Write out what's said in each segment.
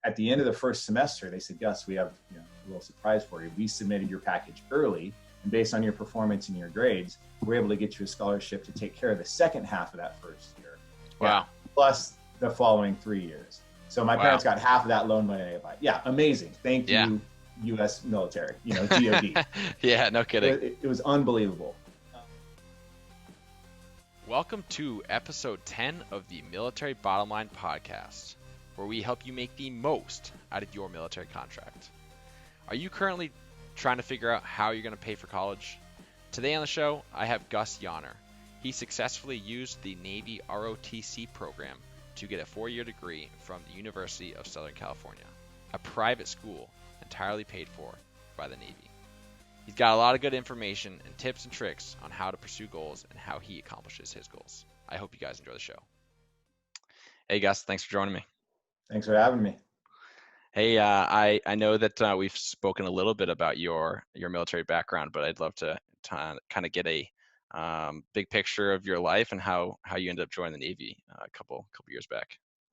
at the end of the first semester, they said, Gus, we have a little surprise for you. We submitted your package early, and based on your performance and your grades, we're able to get you a scholarship to take care of the second half of that first year. Wow. Plus the following 3 years. So my parents got half of that loan money. Yeah, amazing. Thank you, U.S. military, DOD. Yeah, no kidding. It was unbelievable. Welcome to episode 10 of the Military Bottom Line podcast, where we help you make the most out of your military contract. Are you currently trying to figure out how you're going to pay for college? Today on the show, I have Gus Yohner. He successfully used the Navy ROTC program to get a 4-year degree from the University of Southern California, a private school entirely paid for by the Navy. He's got a lot of good information and tips and tricks on how to pursue goals and how he accomplishes his goals. I hope you guys enjoy the show. Hey, Gus, thanks for joining me. Thanks for having me. Hey, I know that we've spoken a little bit about your military background, but I'd love to kind of get a big picture of your life and how you ended up joining the Navy a couple years back.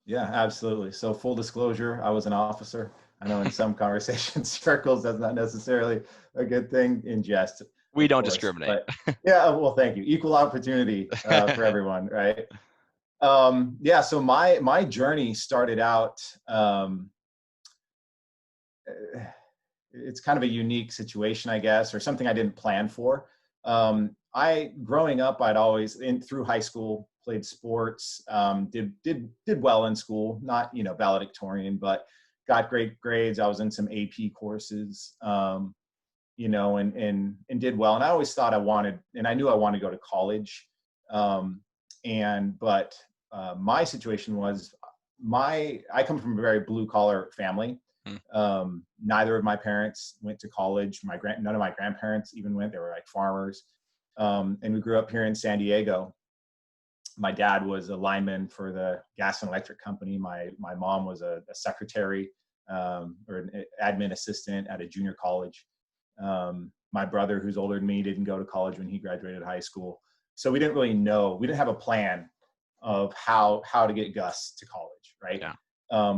Yeah, absolutely. So full disclosure, I was an officer. I know in some conversation circles, that's not necessarily a good thing in jest. We don't discriminate. Yeah, well, thank you. Equal opportunity for everyone, right? So my journey started out, it's kind of a unique situation, I guess, or something I didn't plan for. Growing up, I'd always, through high school, played sports, did well in school, not, valedictorian, but got great grades. I was in some AP courses, and did well. And I always thought I knew I wanted to go to college. But my situation was I come from a very blue collar family. Neither of my parents went to college. None of my grandparents even went. They were like farmers. And we grew up here in San Diego. My dad was a lineman for the gas and electric company. My mom was a secretary or an admin assistant at a junior college. My brother, who's older than me, didn't go to college when he graduated high school. So we didn't really know. We didn't have a plan of how to get Gus to college, right? Yeah.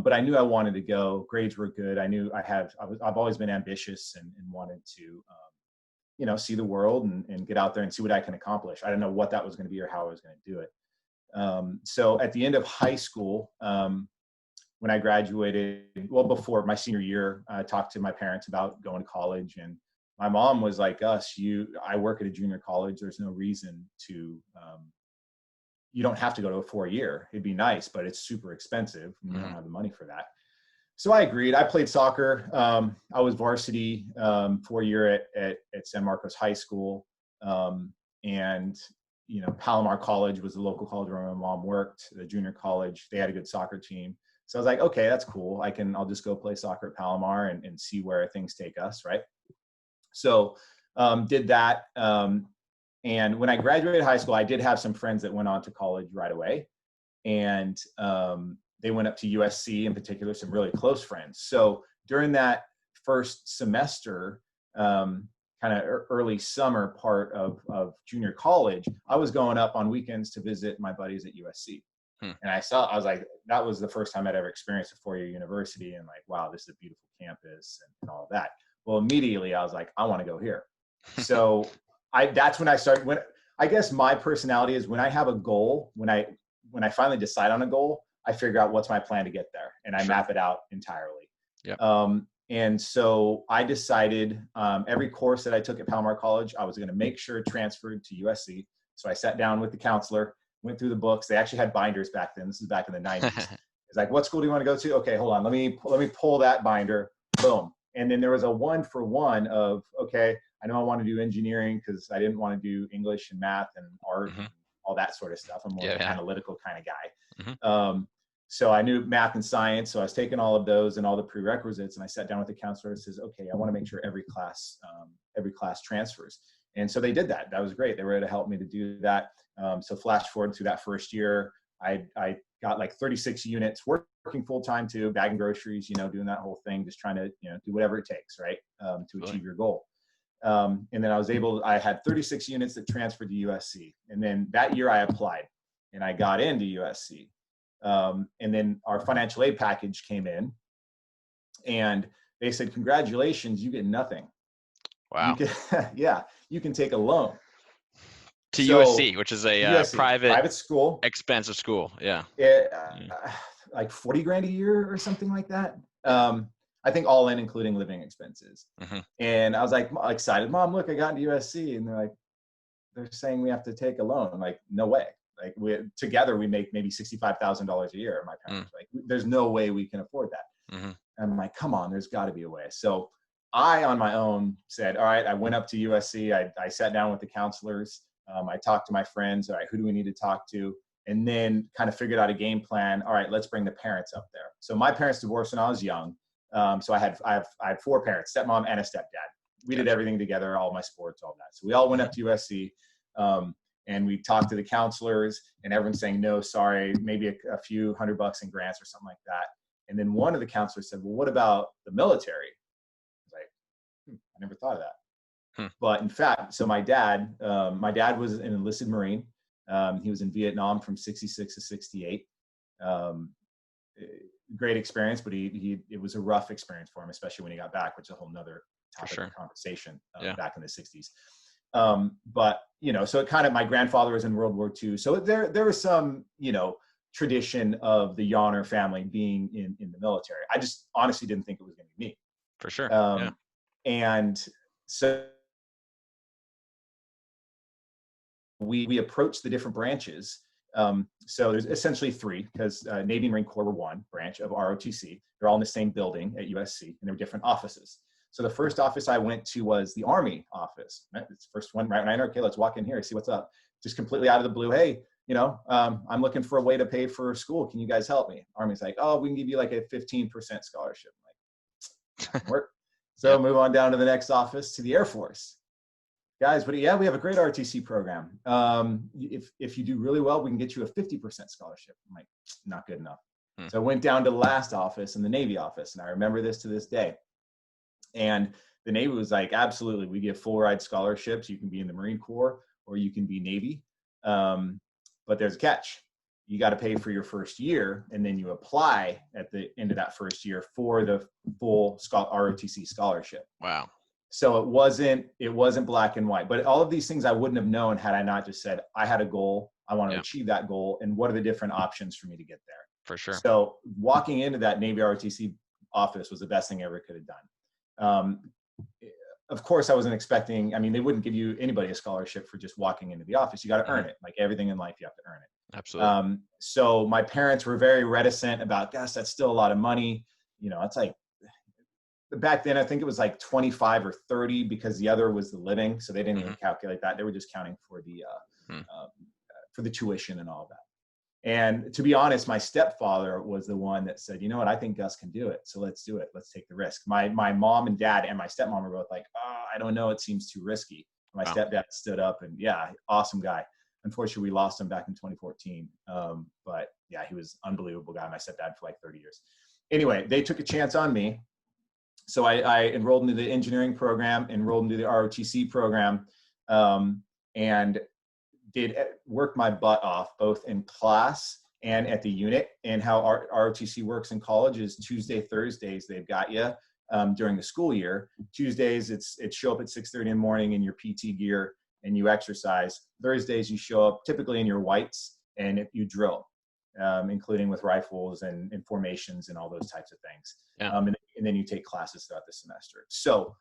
But I knew I wanted to go. Grades were good. I knew I've always been ambitious and wanted to, see the world and get out there and see what I can accomplish. I didn't know what that was going to be or how I was going to do it. So at the end of high school, when I graduated, before my senior year, I talked to my parents about going to college, and my mom was like, Gus, I work at a junior college. There's no reason to, you don't have to go to a 4-year. It'd be nice, but it's super expensive. And you don't have the money for that. So I agreed. I played soccer. I was varsity 4-year at San Marcos High School. Palomar College was the local college where my mom worked, the junior college. They had a good soccer team. So I was like, okay, that's cool. I'll just go play soccer at Palomar and see where things take us, right? So did that. And when I graduated high school, I did have some friends that went on to college right away. And they went up to USC in particular, some really close friends. So during that first semester, kind of early summer part of junior college, I was going up on weekends to visit my buddies at USC. And I was like, that was the first time I'd ever experienced a 4-year university, and like, wow, this is a beautiful campus and all of that. Well, immediately I was like, I want to go here. So that's when I started. I guess my personality is when I have a goal, when I finally decide on a goal, I figure out what's my plan to get there, and I map it out entirely. Yeah. And so I decided every course that I took at Palomar College, I was going to make sure it transferred to USC. So I sat down with the counselor, went through the books. They actually had binders back then. This is back in the 90s. It's like, what school do you want to go to? Okay, hold on. Let me pull that binder. Boom. And then there was a 1-for-1 of, okay, I know I want to do engineering because I didn't want to do English and math and art and all that sort of stuff. I'm more of an analytical kind of guy. So I knew math and science. So I was taking all of those and all the prerequisites, and I sat down with the counselor and says, okay, I want to make sure every class transfers. And so they did that. That was great. They were able to help me to do that. So flash forward through that first year, I got like 36 units, working full-time too, bagging groceries, doing that whole thing, just trying to, do whatever it takes, right, to achieve your goal. And then I had 36 units that transferred to USC. And then that year I applied and I got into USC. And then our financial aid package came in. And they said, congratulations, you get nothing. You Wow. can, yeah, you can take a loan. To So USC, which is a USC, private school, expensive school. Yeah. it, Mm. like 40 grand a year or something like that. I think all in, including living expenses. Mm-hmm. And I was like excited, Mom, look, I got into USC. And they're saying we have to take a loan. I'm like, no way. Like together we make maybe $65,000 a year. My parents like, there's no way we can afford that. Mm-hmm. And I'm like, come on, there's got to be a way. So I, on my own, said, all right, I went up to USC. I sat down with the counselors. I talked to my friends. All right, who do we need to talk to? And then kind of figured out a game plan. All right, let's bring the parents up there. So my parents divorced when I was young. So I had four parents, stepmom and a stepdad. We did everything together, all my sports, all that. So we all went up to USC. And we talked to the counselors, and everyone's saying, no, sorry, maybe a few $100 in grants or something like that. And then one of the counselors said, well, what about the military? I was like, I never thought of that. But in fact, so my dad was an enlisted Marine. He was in Vietnam from 66 to 68. Great experience, but it was a rough experience for him, especially when he got back, which is a whole nother topic of conversation back in the 60s. But, so it kind of, my grandfather was in World War II. So there was some, tradition of the Yohner family being in the military. I just honestly didn't think it was going to be me. For sure. And so we approached the different branches. So there's essentially three, because Navy and Marine Corps were one branch of ROTC. They're all in the same building at USC, and there were different offices. So the first office I went to was the Army office. Right? It's the first one, right when I know, okay, let's walk in here, see what's up. Just completely out of the blue. Hey, I'm looking for a way to pay for school. Can you guys help me? Army's like, oh, we can give you like a 15% scholarship. I'm like, work. So move on down to the next office, to the Air Force. Guys, but yeah, we have a great RTC program. If you do really well, we can get you a 50% scholarship. I'm like, not good enough. So I went down to the last office, in the Navy office, and I remember this to this day. And the Navy was like, absolutely, we give full ride scholarships. You can be in the Marine Corps or you can be Navy. But there's a catch. You got to pay for your first year, and then you apply at the end of that first year for the full ROTC scholarship. Wow. So it wasn't black and white, but all of these things I wouldn't have known had I not just said, I had a goal, I want to achieve that goal, and what are the different options for me to get there? For sure. So walking into that Navy ROTC office was the best thing I ever could have done. Of course, I wasn't expecting, they wouldn't give anybody a scholarship for just walking into the office. You got to earn it. Like everything in life, you have to earn it. Absolutely. So my parents were very reticent about, gosh, that's still a lot of money. It's like, back then, I think it was like 25 or 30 because the other was the living. So they didn't even calculate that. They were just counting for the tuition and all of that. And to be honest, my stepfather was the one that said, you know what, I think Gus can do it. So let's do it. Let's take the risk. My mom and dad and my stepmom were both like, oh, I don't know. It seems too risky. My stepdad stood up, and awesome guy. Unfortunately, we lost him back in 2014. But yeah, he was an unbelievable guy. My stepdad for like 30 years. Anyway, they took a chance on me. So I enrolled into the engineering program, enrolled into the ROTC program, and did work my butt off both in class and at the unit. And how ROTC works in college is Tuesday, Thursdays, they've got you during the school year. Tuesdays, it's show up at 6:30 in the morning in your PT gear and you exercise. Thursdays, you show up typically in your whites and you drill, including with rifles and formations and all those types of things. And then you take classes throughout the semester. So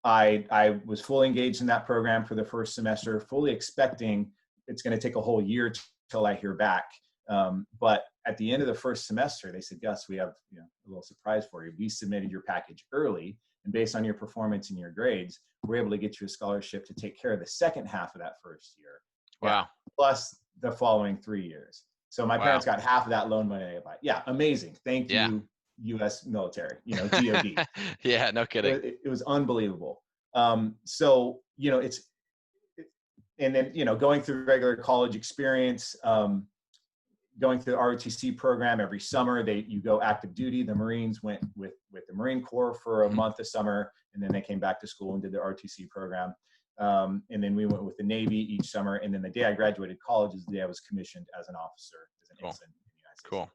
I was fully engaged in that program for the first semester, fully expecting it's going to take a whole year till I hear back. But at the end of the first semester, they said, Gus, we have a little surprise for you. We submitted your package early, and based on your performance and your grades, we're able to get you a scholarship to take care of the second half of that first year. Wow. Plus the following 3 years. So my parents got half of that loan money. Yeah, amazing. Thank you, U.S. military, DOD. Yeah, no kidding. It was unbelievable. So, and then, going through regular college experience, going through the ROTC program every summer, you go active duty. The Marines went with the Marine Corps for a month of summer, and then they came back to school and did the ROTC program. And then we went with the Navy each summer. And then the day I graduated college is the day I was commissioned as an officer, as an ensign in the United States. Cool.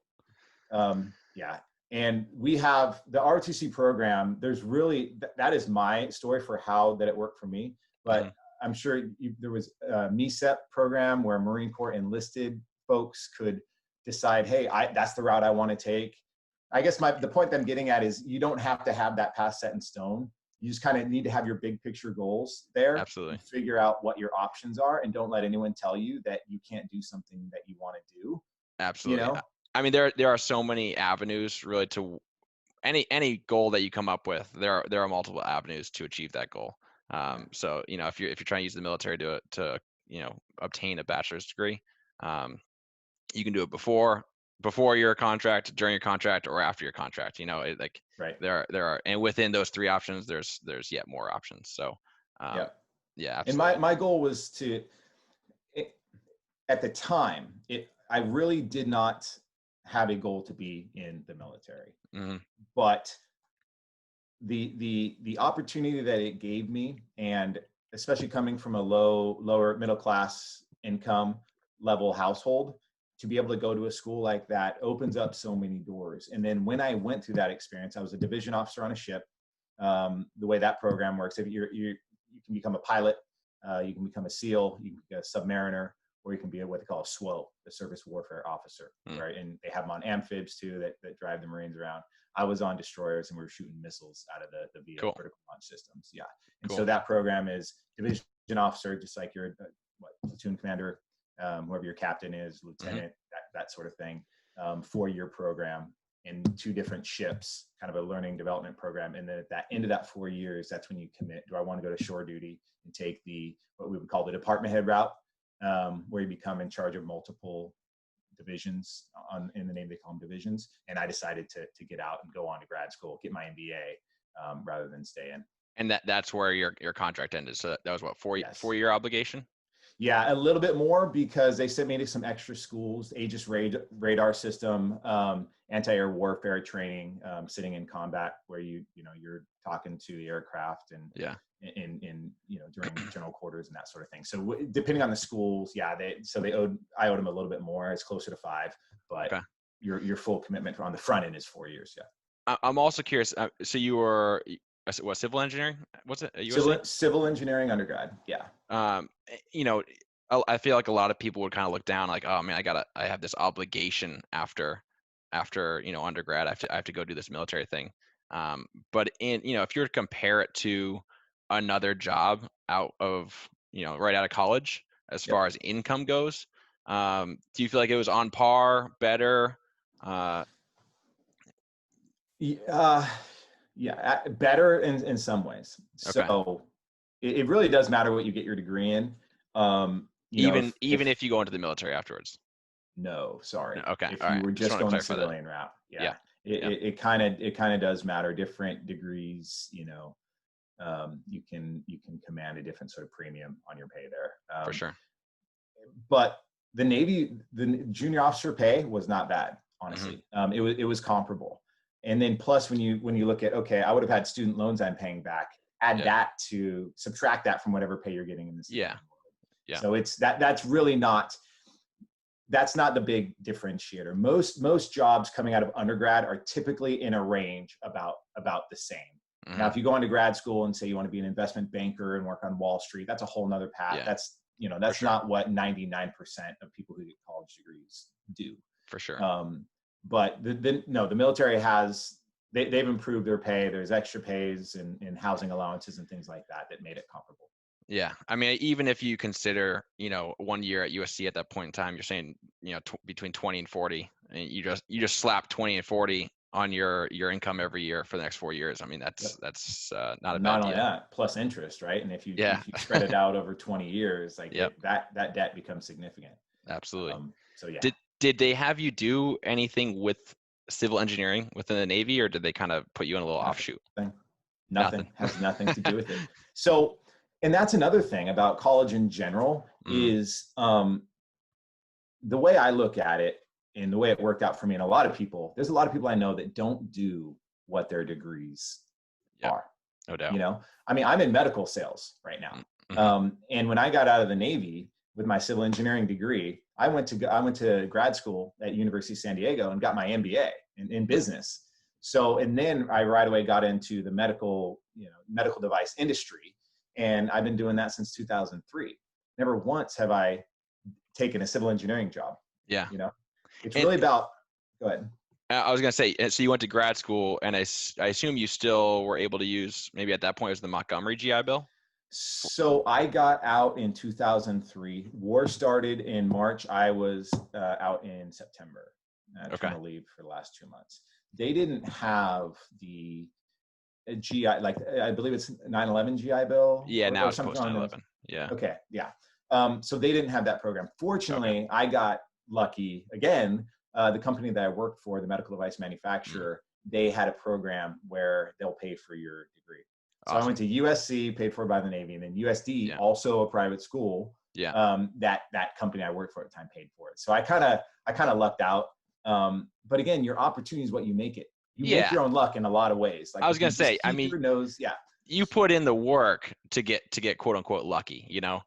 Yeah. And we have the ROTC program. There's really, that is my story for how that it worked for me. But I'm sure there was a MECEP program where Marine Corps enlisted folks could decide, hey, that's the route I want to take. I guess the point that I'm getting at is you don't have to have that path set in stone. You just kind of need to have your big picture goals there. Absolutely. Figure out what your options are, and don't let anyone tell you that you can't do something that you want to do. Absolutely. You know? I mean, there are so many avenues really to any goal that you come up with. There are multiple avenues to achieve that goal. So if you're trying to use the military to obtain a bachelor's degree, you can do it before your contract, during your contract, or after your contract. Right. There are, and within those three options, there's yet more options. So yeah, absolutely. And my goal was at the time, I really did not have a goal to be in the military, but the opportunity that it gave me, and especially coming from a lower middle class income level household, to be able to go to a school like that opens up so many doors. And then when I went through that experience, I was a division officer on a ship. The way that program works, if you can become a pilot, you can become a SEAL, you can be a submariner, or you can be what they call a SWO, the Surface Warfare Officer, right? And they have them on amphibs too that drive the Marines around. I was on destroyers, and we were shooting missiles out of the VIA vertical launch systems. Yeah. And so that program is division officer, just like your platoon commander, whoever your captain is, lieutenant, that sort of thing, 4-year program in 2 different ships, kind of a learning development program. And then at that end of that 4 years, that's when you commit. Do I want to go to shore duty and take what we would call the department head route, where you become in charge of multiple divisions in the Navy, they call them divisions. And I decided to get out and go on to grad school, get my MBA, rather than stay in. And that's where your contract ended. So that was what, 4-year obligation? Yeah, a little bit more, because they sent me to some extra schools, Aegis radar system, anti-air warfare training, sitting in combat, where you're talking to the aircraft and in during general quarters and that sort of thing. So depending on the schools, I owed them a little bit more. It's closer to 5, but your full commitment on the front end is 4 years. Yeah. I'm also curious. So you were civil engineering? What's it? Civil engineering undergrad. Yeah. I feel like a lot of people would kind of look down, like, oh man, I have this obligation after undergrad. I have to go do this military thing. But if you were to compare it to another job right out of college, as far as income goes, do you feel like it was on par, better? Better in some ways. Okay. So it really does matter what you get your degree in. Even if you go into the military afterwards. No, sorry. Okay. If you were just going the civilian route. It kind of does matter. Different degrees, you can command a different sort of premium on your pay there. For sure. But the Navy, the junior officer pay was not bad, honestly. It was comparable. And then plus when you look at, okay, I would have had student loans I'm paying back, add that to subtract that from whatever pay you're getting in this. Yeah. So it's that's really not the big differentiator. Most jobs coming out of undergrad are typically in a range about the same. Now, if you go into grad school and say you want to be an investment banker and work on Wall Street, that's a whole nother path. That's not what 99% of people who get college degrees do. For sure. But the military they've improved their pay. There's extra pays and housing allowances and things like that made it comparable. Yeah. I mean, even if you consider, 1 year at USC at that point in time, you're saying, between 20 and 40, and you just slap 20 and 40 on your income every year for the next 4 years. I mean, that's not a bad deal. Not only that, plus interest, right? And if you spread it out over 20 years, like that debt becomes significant. Absolutely. So yeah. Did they have you do anything with civil engineering within the Navy, or did they kind of put you in a little offshoot? Nothing. Has nothing to do with it. So, and that's another thing about college in general is the way I look at it and the way it worked out for me, and there's a lot of people I know that don't do what their degrees are. No doubt. I mean, I'm in medical sales right now. And when I got out of the Navy with my civil engineering degree, I went to grad school at University of San Diego and got my MBA in business. So, and then I right away got into the medical device industry, and I've been doing that since 2003. Never once have I taken a civil engineering job. Yeah. It's And really about, go ahead. I was going to say, so you went to grad school, and I assume you still were able to use, maybe at that point it was the Montgomery GI Bill? So I got out in 2003. War started in March. I was out in September, trying to leave for the last 2 months. They didn't have the GI, like I believe it's 9/11 GI Bill. Yeah, now or it's post 9/11. Yeah. Okay, yeah. So they didn't have that program. Fortunately, I got lucky again. The company that I worked for, the medical device manufacturer, they had a program where they'll pay for your degree. So I went to USC, paid for by the Navy, and then USD, also a private school. That company I worked for at the time paid for it. So I kind of lucked out. But again, your opportunity is what you make it. You make your own luck in a lot of ways. Like I was gonna say, I mean, you put in the work to get quote unquote lucky, you know.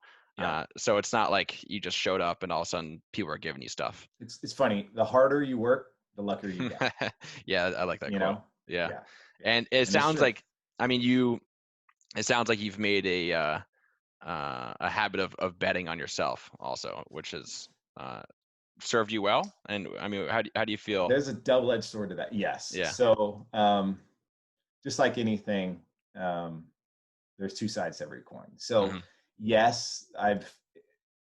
So it's not like you just showed up and all of a sudden people are giving you stuff. It's funny. The harder you work, the luckier you get. Yeah, I like that quote. Yeah. And it And sounds like, I mean, it sounds like you've made a habit of betting on yourself also, which has served you well. And I mean, how do you feel? There's a double-edged sword to that. Yes. Yeah. So just like anything, there's two sides to every coin. So yes,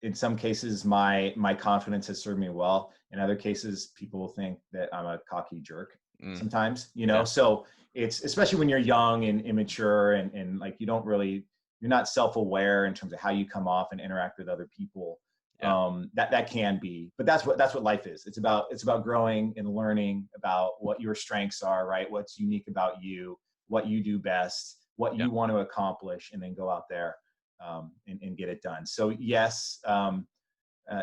in some cases, my confidence has served me well. In other cases, people think that I'm a cocky jerk sometimes, so it's, especially when you're young and immature and like, you're not self-aware in terms of how you come off and interact with other people. That can be, but that's what life is. It's about growing and learning about what your strengths are, right? What's unique about you, what you do best, what you want to accomplish, and then go out there and get it done. So yes,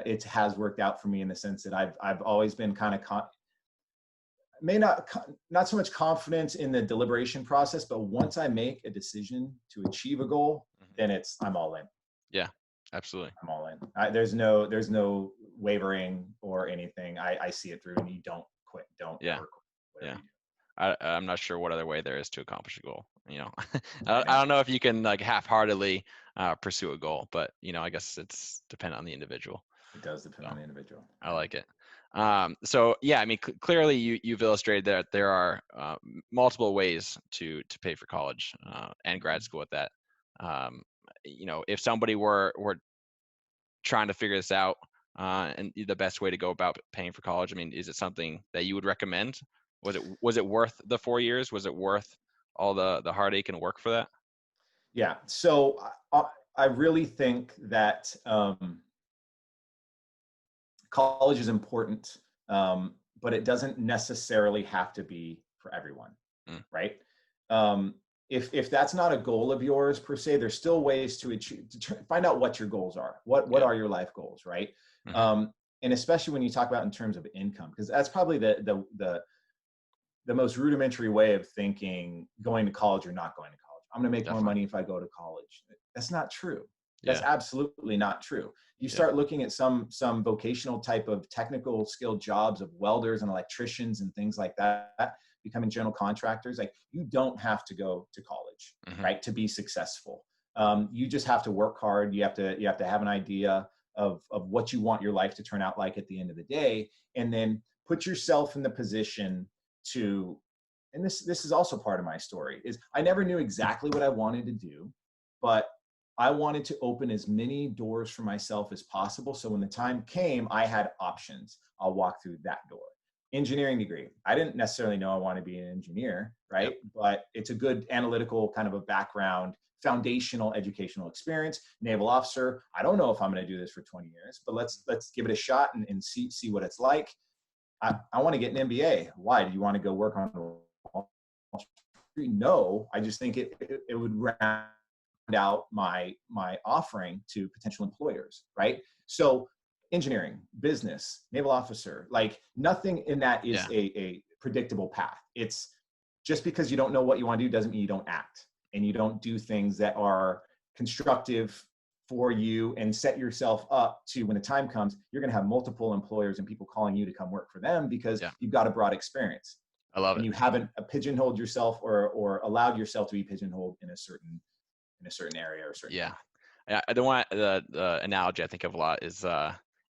it has worked out for me in the sense that I've always been kind of not so much confidence in the deliberation process, but once I make a decision to achieve a goal, then I'm all in. Yeah, absolutely. I'm all in. There's no wavering or anything. I see it through, and you don't quit. Don't ever quit. I'm not sure what other way there is to accomplish a goal. I don't know if you can like half-heartedly pursue a goal, but I guess it's dependent on the individual. It does depend on the individual. I like it. So yeah, I mean, clearly you've illustrated that there are multiple ways to pay for college and grad school at that. If somebody were trying to figure this out and the best way to go about paying for college, I mean, is it something that you would recommend? Was it worth the 4 years? Was it worth all the heartache and work for that? Yeah. So I really think that college is important, but it doesn't necessarily have to be for everyone, right? If that's not a goal of yours per se, there's still ways to achieve, find out what your goals are. What are your life goals, right? And especially when you talk about in terms of income, because that's probably the most rudimentary way of thinking, going to college or not going to college. I'm going to make more money if I go to college. That's not true. That's absolutely not true. You start looking at some vocational type of technical skilled jobs of welders and electricians and things like that, becoming general contractors. Like, you don't have to go to college, right, to be successful. You just have to work hard. You have to have an idea of what you want your life to turn out like at the end of the day, and then put yourself in the position to, and this is also part of my story, is I never knew exactly what I wanted to do, but I wanted to open as many doors for myself as possible. So when the time came, I had options. I'll walk through that door. Engineering degree. I didn't necessarily know I wanted to be an engineer, right? But it's a good analytical kind of a background, foundational educational experience. Naval officer. I don't know if I'm going to do this for 20 years, but let's give it a shot and see what it's like. I want to get an MBA. Why? Do you want to go work on Wall Street? No, I just think it would round out my offering to potential employers, right? So engineering, business, naval officer, like nothing in that is a predictable path. It's just because you don't know what you want to do doesn't mean you don't act, and you don't do things that are constructive for you and set yourself up to, when the time comes, you're going to have multiple employers and people calling you to come work for them because you've got a broad experience. I love and it. you haven't pigeonholed yourself or allowed yourself to be pigeonholed in a certain area or a certain Yeah. path. The analogy I think of a lot is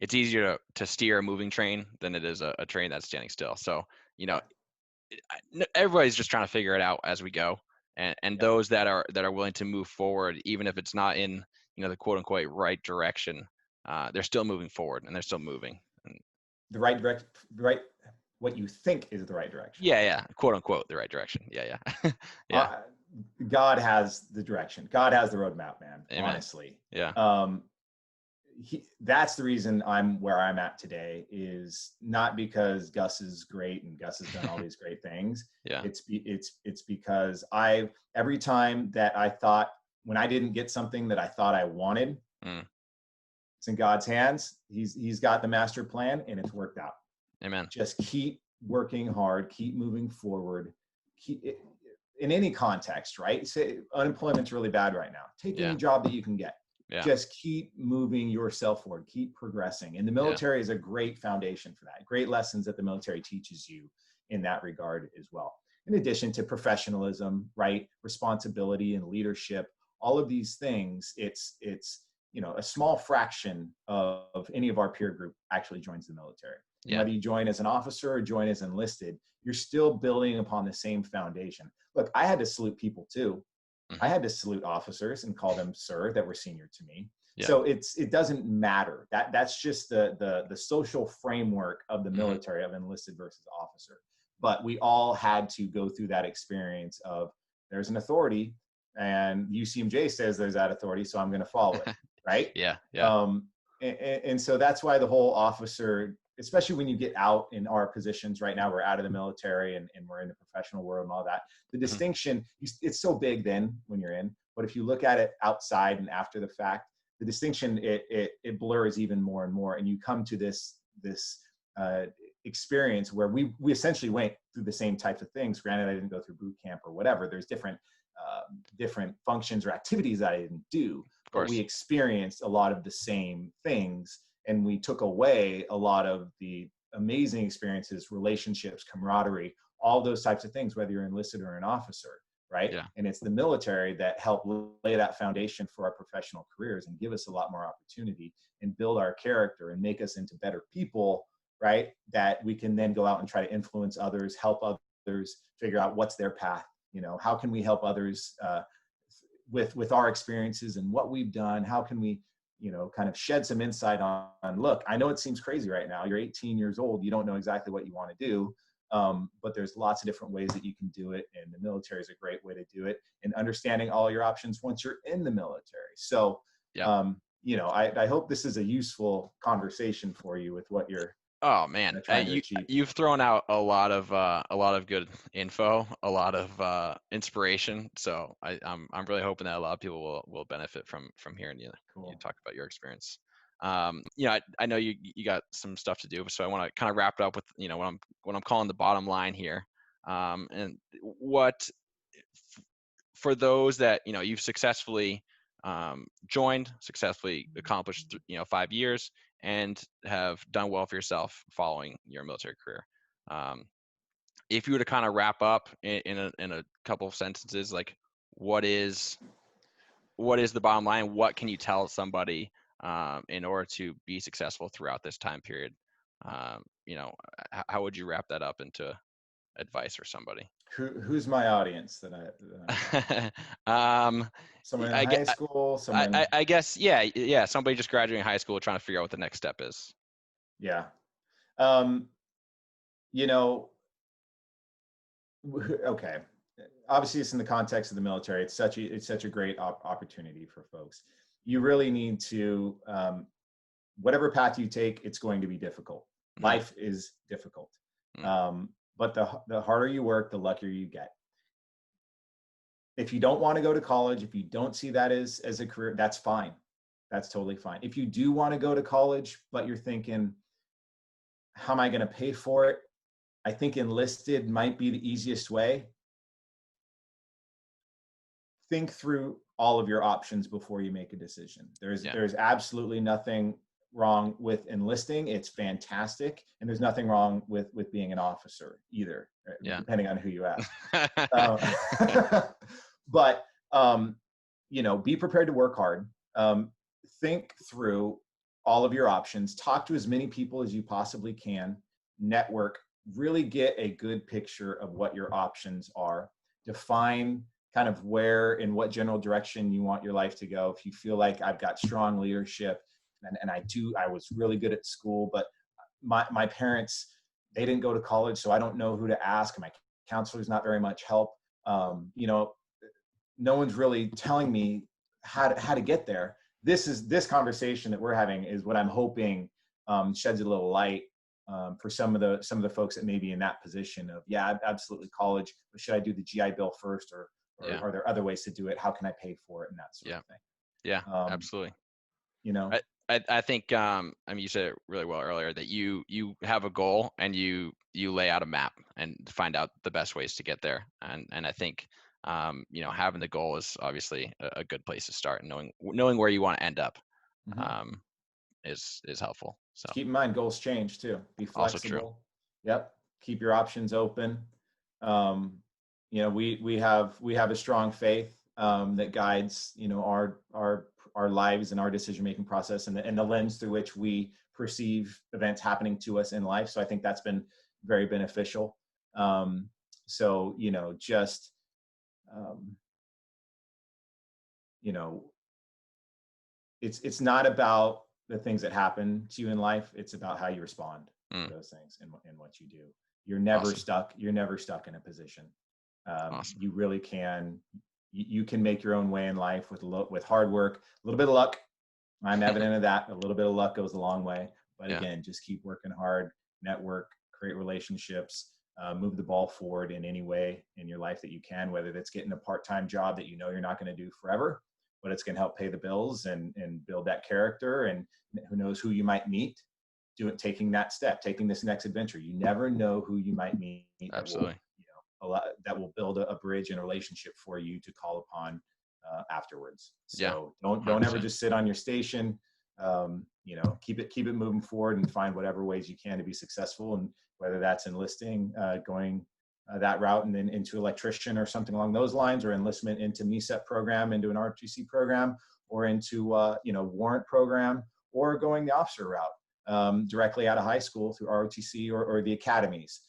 it's easier to steer a moving train than it is a train that's standing still. So, you know, everybody's just trying to figure it out as we go. And Yep. those that are willing to move forward, even if it's not in, the quote unquote right direction, they're still moving forward and they're still moving. And The right, what you think is the right direction. yeah, quote unquote the right direction. Yeah. Yeah. Uh, God has the direction. God has the roadmap, man. Amen. Honestly. Yeah. That's the reason I'm where I'm at today, is not because Gus is great and Gus has done all these great things. Yeah. It's because every time that I thought, when I didn't get something that I thought I wanted, it's in God's hands. He's got the master plan and it's worked out. Amen. Just keep working hard, keep moving forward, keep it, in any context, right? Say unemployment's really bad right now. Take any job that you can get. Yeah. Just keep moving yourself forward, keep progressing. And the military is a great foundation for that. Great lessons that the military teaches you in that regard as well. In addition to professionalism, right? Responsibility and leadership, all of these things, it's a small fraction of any of our peer group actually joins the military. Yeah. Whether you join as an officer or join as enlisted, you're still building upon the same foundation. Look, I had to salute people too. I had to salute officers and call them sir that were senior to me. Yeah. So it doesn't matter. That's just the social framework of the military, of enlisted versus officer. But we all had to go through that experience of, there's an authority and UCMJ says there's that authority, so I'm going to follow it. Right. Yeah. And so that's why the whole officer, especially when you get out in our positions right now, we're out of the military and we're in the professional world and all that. The distinction, it's so big then when you're in, but if you look at it outside and after the fact, the distinction, it blurs even more and more. And you come to this experience where we essentially went through the same types of things. Granted, I didn't go through boot camp or whatever. There's different functions or activities that I didn't do, but we experienced a lot of the same things. And we took away a lot of the amazing experiences, relationships, camaraderie, all those types of things, whether you're enlisted or an officer, right? Yeah. And it's the military that helped lay that foundation for our professional careers and give us a lot more opportunity and build our character and make us into better people, right? That we can then go out and try to influence others, help others figure out what's their path. How can we help others with our experiences and what we've done? How can we kind of shed some insight on, look, I know it seems crazy right now. You're 18 years old. You don't know exactly what you want to do. But there's lots of different ways that you can do it. And the military is a great way to do it, and understanding all your options once you're in the military. So, I hope this is a useful conversation for you with what you're, oh man, you've thrown out a lot of good info, a lot of inspiration. So I'm really hoping that a lot of people will benefit from hearing you talk about your experience. I know you got some stuff to do, so I want to kind of wrap it up with what I'm calling the bottom line here. And what for those that you've successfully joined, successfully accomplished 5 years, and have done well for yourself following your military career. If you were to kind of wrap up in a couple of sentences, like what is the bottom line? What can you tell somebody in order to be successful throughout this time period? How would you wrap that up into advice for somebody? Who's my audience that I someone in high school, I guess somebody just graduating high school trying to figure out what the next step is. Yeah. Okay, obviously it's in the context of the military. It's such a great opportunity for folks. You really need to whatever path you take, it's going to be difficult. Life is difficult. But the harder you work, the luckier you get. If you don't want to go to college, if you don't see that as a career, that's fine. That's totally fine. If you do want to go to college, but you're thinking, how am I going to pay for it? I think enlisted might be the easiest way. Think through all of your options before you make a decision. There's absolutely nothing wrong with enlisting. It's fantastic. And there's nothing wrong with being an officer either, Yeah. depending on who you ask. But, be prepared to work hard. Think through all of your options. Talk to as many people as you possibly can. Network. Really get a good picture of what your options are. Define kind of where, in what general direction you want your life to go. If you feel like I've got strong leadership, and I was really good at school, but my parents, they didn't go to college, so I don't know who to ask. My counselor's not very much help. No one's really telling me how to get there. This conversation that we're having is what I'm hoping sheds a little light for some of the folks that may be in that position of, yeah, absolutely college, but should I do the GI Bill first, or are there other ways to do it? How can I pay for it, and that sort of thing. Yeah, absolutely. I think you said it really well earlier, that you have a goal and you lay out a map and find out the best ways to get there. And I think having the goal is obviously a good place to start, and knowing where you want to end up is helpful. So keep in mind, goals change too. Be flexible. Also true. Yep. Keep your options open. We have a strong faith that guides our lives and our decision-making process, and the lens through which we perceive events happening to us in life. So I think that's been very beneficial. It's not about the things that happen to you in life. It's about how you respond to those things and what you do. You're never stuck. You're never stuck in a position. You really can. You can make your own way in life with hard work, a little bit of luck. I'm evident of that. A little bit of luck goes a long way. But again, just keep working hard, network, create relationships, move the ball forward in any way in your life that you can, whether that's getting a part-time job that you're not going to do forever, but it's going to help pay the bills and build that character. And who knows who you might meet taking that step, taking this next adventure. You never know who you might meet. Absolutely. That will build a bridge and a relationship for you to call upon afterwards. So don't ever just sit on your station. Keep it moving forward and find whatever ways you can to be successful. And whether that's enlisting, going that route and then into electrician or something along those lines, or enlistment into MECEP program, into an ROTC program, or into warrant program, or going the officer route directly out of high school through ROTC or the academies.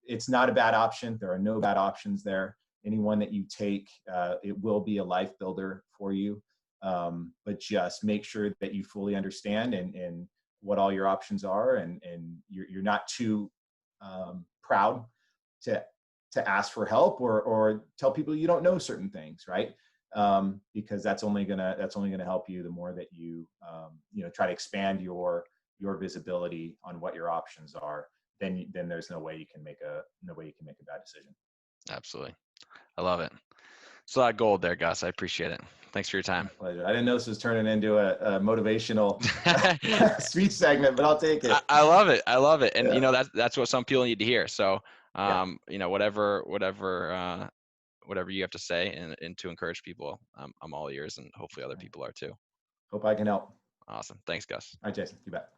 It's not a bad option. There are no bad options there. Anyone that you take, it will be a life builder for you. But just make sure that you fully understand and what all your options are, and you're not too proud to ask for help or tell people you don't know certain things, right? Because that's only gonna help you the more that you try to expand your visibility on what your options are. Then there's no way you can make a bad decision. Absolutely. I love it. It's a lot of gold there, Gus. I appreciate it. Thanks for your time. My pleasure. I didn't know this was turning into a motivational speech segment, but I'll take it. I love it. I love it. And that's what some people need to hear. So, whatever you have to say and to encourage people, I'm all ears, and hopefully other people are too. Hope I can help. Awesome. Thanks, Gus. All right, Jason. You bet.